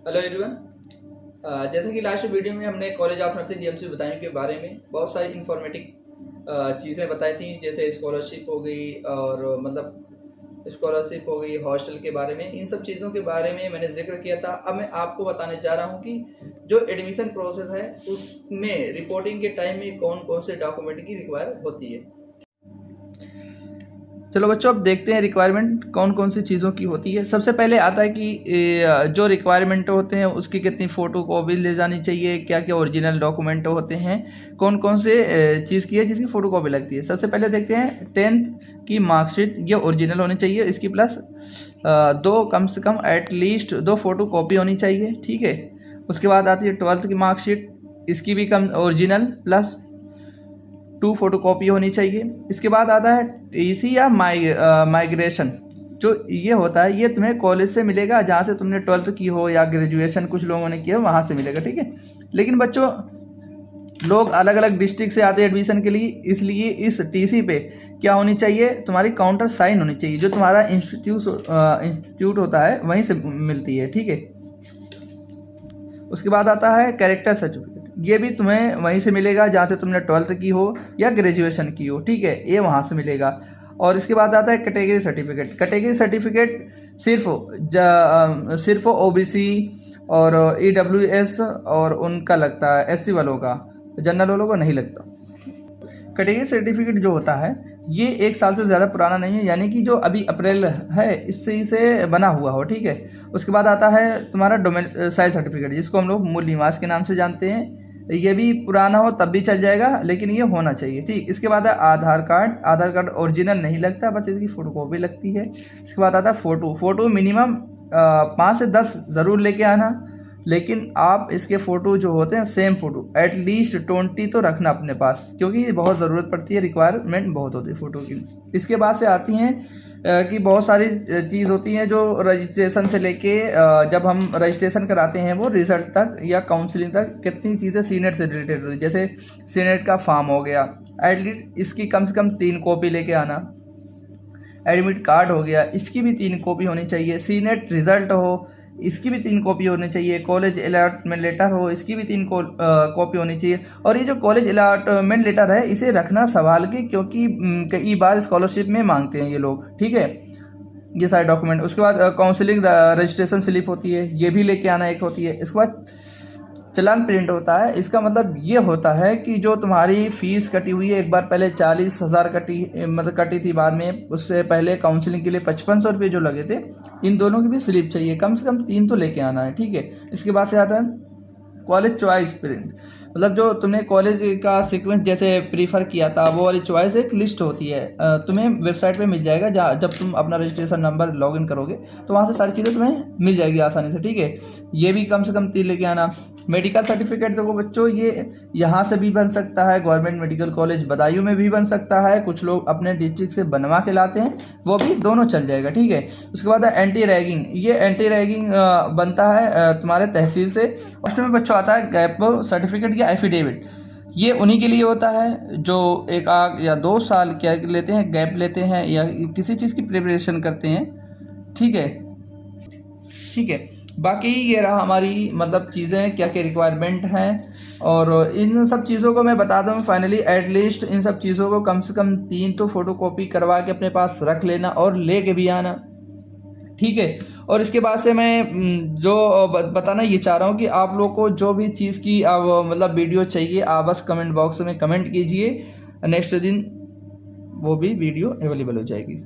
Hello everyone. जैसे कि last video में हमने कॉलेज ऑफ नर्सिंग डीएमसी बताने के बारे में बहुत सारी इंफॉर्मेटिव चीज़ें बताई थी, जैसे स्कॉलरशिप हो गई और मतलब स्कॉलरशिप हो गई, हॉस्टल के बारे में। इन सब चीज़ों के बारे में मैंने जिक्र किया था। अब मैं आपको बताने जा रहा हूँ कि जो एडमिशन प्रोसेस है उसमें रिपोर्टिंग के टाइम में कौन कौन से डॉक्यूमेंट की रिक्वायर होती है। चलो बच्चों, अब देखते हैं रिक्वायरमेंट कौन कौन सी चीज़ों की होती है। सबसे पहले आता है कि जो रिक्वायरमेंट होते हैं उसकी कितनी फ़ोटो कॉपी ले जानी चाहिए, क्या क्या ओरिजिनल डॉक्यूमेंट होते हैं, कौन कौन से चीज़ की है जिसकी फ़ोटो कॉपी लगती है। सबसे पहले देखते हैं 10th की मार्कशीट, ये ओरिजिनल होनी चाहिए। इसकी प्लस दो, कम से कम एटलीस्ट 2 फोटो कॉपी होनी चाहिए, ठीक है। उसके बाद आती है 12th की मार्कशीट, इसकी भी कम ओरिजिनल प्लस 2 फोटो कॉपी होनी चाहिए। इसके बाद आता है टीसी या माइग्रेशन। जो ये होता है ये तुम्हें कॉलेज से मिलेगा जहाँ से तुमने 12th की हो या ग्रेजुएशन कुछ लोगों ने किया हो, वहाँ से मिलेगा, ठीक है। लेकिन बच्चों, लोग अलग अलग डिस्ट्रिक्ट से आते हैं एडमिशन के लिए, इसलिए इस टीसी पे क्या होनी चाहिए, तुम्हारी काउंटर साइन होनी चाहिए। जो तुम्हारा इंस्टीट्यूट होता है वहीं से मिलती है, ठीक है। उसके बाद आता है कैरेक्टर सर्टिफिकेट, ये भी तुम्हें वहीं से मिलेगा जहाँ से तुमने 12th की हो या ग्रेजुएशन की हो, ठीक है, ये वहाँ से मिलेगा। और इसके बाद आता है कैटेगरी सर्टिफिकेट। कैटेगरी सर्टिफिकेट सिर्फ ओबीसी और ईडब्ल्यूएस और उनका लगता है, एससी वालों का, जनरल वालों को नहीं लगता। कैटेगरी सर्टिफिकेट जो होता है ये 1 साल से ज़्यादा पुराना नहीं है, यानी कि जो अभी अप्रैल है इससे से बना हुआ हो, ठीक है। उसके बाद आता है तुम्हारा डोमिसाइल सर्टिफिकेट, जिसको हम लोग मूल निवास के नाम से जानते हैं। ये भी पुराना हो तब भी चल जाएगा, लेकिन ये होना चाहिए, ठीक। इसके बाद है आधार कार्ड। आधार कार्ड ओरिजिनल नहीं लगता, बस इसकी फ़ोटोकॉपी लगती है। इसके बाद आता है फ़ोटो मिनिमम 5 से 10 ज़रूर लेके आना, लेकिन आप इसके फ़ोटो जो होते हैं सेम फ़ोटो एटलीस्ट 20 तो रखना अपने पास, क्योंकि बहुत ज़रूरत पड़ती है, रिक्वायरमेंट बहुत होती है फ़ोटो की। इसके बाद से आती हैं कि बहुत सारी चीज़ होती हैं जो रजिस्ट्रेशन से लेके जब हम रजिस्ट्रेशन कराते हैं वो रिजल्ट तक या काउंसलिंग तक कितनी चीज़ें सीनेट से रिलेटेड होती है। जैसे सीनेट का फॉर्म हो गया, एटलीस्ट इसकी कम से कम 3 कॉपी लेके आना। एडमिट कार्ड हो गया, इसकी भी 3 कॉपी होनी चाहिए। सीनेट रिजल्ट हो, इसकी भी 3 कॉपी होनी चाहिए। कॉलेज अलॉटमेंट लेटर हो, इसकी भी 3 कॉपी होनी चाहिए। और ये जो कॉलेज अलॉटमेंट लेटर है इसे रखना संभाल के, क्योंकि कई बार स्कॉलरशिप में मांगते हैं ये लोग, ठीक है। ये सारे डॉक्यूमेंट। उसके बाद काउंसलिंग रजिस्ट्रेशन स्लिप होती है, ये भी लेके आना एक होती है। इसके बाद चलान प्रिंट होता है। इसका मतलब ये होता है कि जो तुम्हारी फीस कटी हुई है, एक बार पहले 40,000 कटी थी, बाद में उससे पहले काउंसलिंग के लिए 5500 रुपये जो लगे थे, इन दोनों की भी स्लिप चाहिए। कम से कम 3 तो लेके आना है, ठीक है। इसके बाद से आता है कॉलेज चॉइस प्रिंट, मतलब जो तुमने कॉलेज का सीक्वेंस जैसे प्रीफर किया था वो वाली चॉइस एक लिस्ट होती है, तुम्हें वेबसाइट पे मिल जाएगा। जब तुम अपना रजिस्ट्रेशन नंबर लॉगिन करोगे तो वहाँ से सारी चीज़ें तुम्हें मिल जाएगी आसानी से, ठीक है। ये भी कम से कम 3 लेके आना। मेडिकल सर्टिफिकेट देखो बच्चों, ये यहाँ से भी बन सकता है, गवर्नमेंट मेडिकल कॉलेज बदायूं में भी बन सकता है, कुछ लोग अपने डिस्ट्रिक्ट से बनवा के लाते हैं, वो भी दोनों चल जाएगा, ठीक है। उसके बाद है एंटी रैगिंग। ये एंटी रैगिंग बनता है तुम्हारे तहसील से। फर्स्ट में बच्चों आता है गैप सर्टिफिकेट या एफिडेविट। ये उन्हीं के लिए होता है जो 1 या 2 साल क्या लेते हैं, गैप लेते हैं या किसी चीज़ की प्रिपरेशन करते हैं, ठीक है, ठीक है। बाकी ये रहा हमारी मतलब चीज़ें क्या क्या रिक्वायरमेंट हैं, और इन सब चीज़ों को मैं बता दूं फाइनली, एटलीस्ट इन सब चीज़ों को कम से कम 3 तो फोटोकॉपी करवा के अपने पास रख लेना और ले के भी आना, ठीक है। और इसके बाद से मैं जो बताना ये चाह रहा हूँ कि आप लोग को जो भी चीज़ की मतलब वीडियो चाहिए, आप बस कमेंट बॉक्स में कमेंट कीजिए, नेक्स्ट दिन वो भी वीडियो अवेलेबल हो जाएगी।